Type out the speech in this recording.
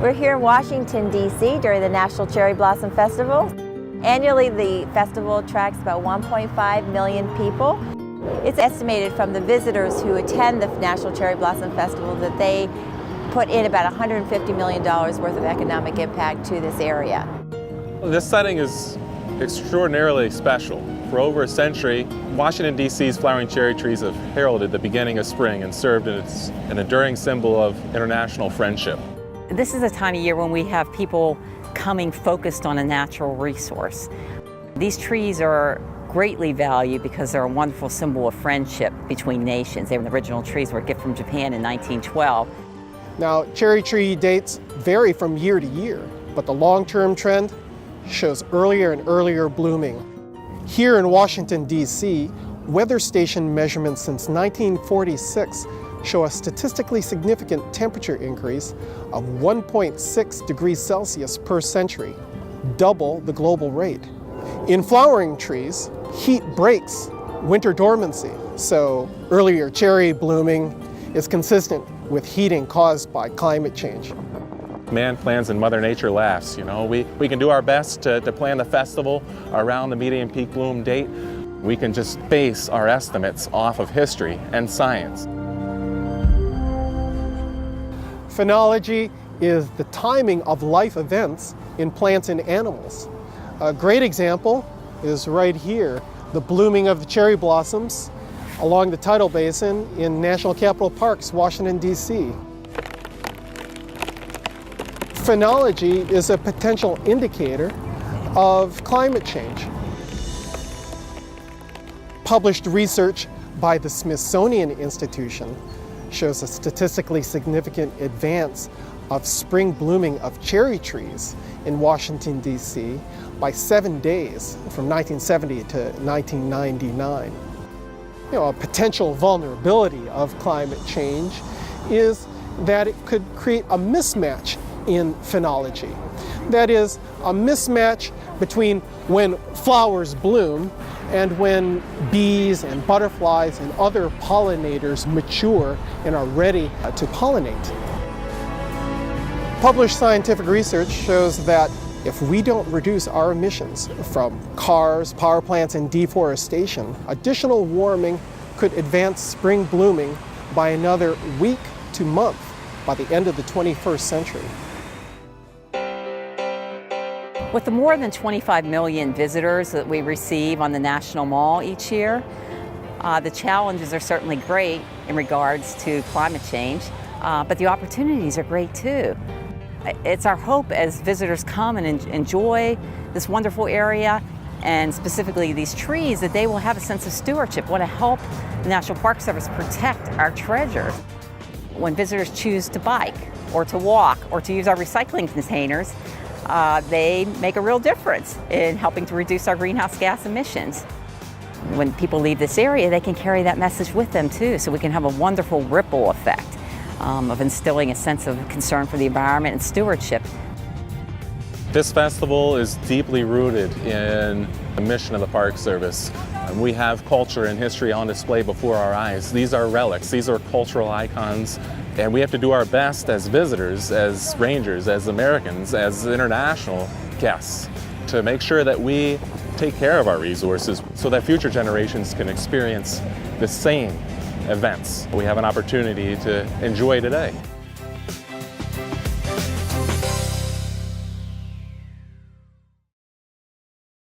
We're here in Washington, D.C. during the National Cherry Blossom Festival. Annually, the festival attracts about 1.5 million people. It's estimated from the visitors who attend the National Cherry Blossom Festival that they put in about $150 million worth of economic impact to this area. This setting is extraordinarily special. For over a century, Washington, D.C.'s flowering cherry trees have heralded the beginning of spring and served as an enduring symbol of international friendship. This is a time of year when we have people coming focused on a natural resource. These trees are greatly valued because they're a wonderful symbol of friendship between nations. The original trees were a gift from Japan in 1912. Now, cherry tree dates vary from year to year, but the long-term trend shows earlier and earlier blooming. Here in Washington, D.C., weather station measurements since 1946 show a statistically significant temperature increase of 1.6 degrees Celsius per century, double the global rate. In flowering trees, heat breaks winter dormancy, so earlier cherry blooming is consistent with heating caused by climate change. Man plans and Mother Nature laughs. We can do our best to plan the festival around the median peak bloom date. We can just base our estimates off of history and science. Phenology is the timing of life events in plants and animals. A great example is right here, the blooming of the cherry blossoms along the tidal basin in National Capital Parks, Washington, D.C. Phenology is a potential indicator of climate change. Published research by the Smithsonian Institution shows a statistically significant advance of spring blooming of cherry trees in Washington, D.C. by 7 days from 1970 to 1999. A potential vulnerability of climate change is that it could create a mismatch in phenology. That is, a mismatch between when flowers bloom and when bees and butterflies and other pollinators mature and are ready to pollinate. Published scientific research shows that if we don't reduce our emissions from cars, power plants, and deforestation, additional warming could advance spring blooming by another week to month by the end of the 21st century. With the more than 25 million visitors that we receive on the National Mall each year, the challenges are certainly great in regards to climate change, but the opportunities are great too. It's our hope as visitors come and enjoy this wonderful area, and specifically these trees, that they will have a sense of stewardship, want to help the National Park Service protect our treasures. When visitors choose to bike or to walk or to use our recycling containers, they make a real difference in helping to reduce our greenhouse gas emissions. When people leave this area, they can carry that message with them too, so we can have a wonderful ripple effect of instilling a sense of concern for the environment and stewardship. This festival is deeply rooted in the mission of the Park Service. We have culture and history on display before our eyes. These are relics, these are cultural icons, and we have to do our best as visitors, as rangers, as Americans, as international guests to make sure that we take care of our resources so that future generations can experience the same events we have an opportunity to enjoy today.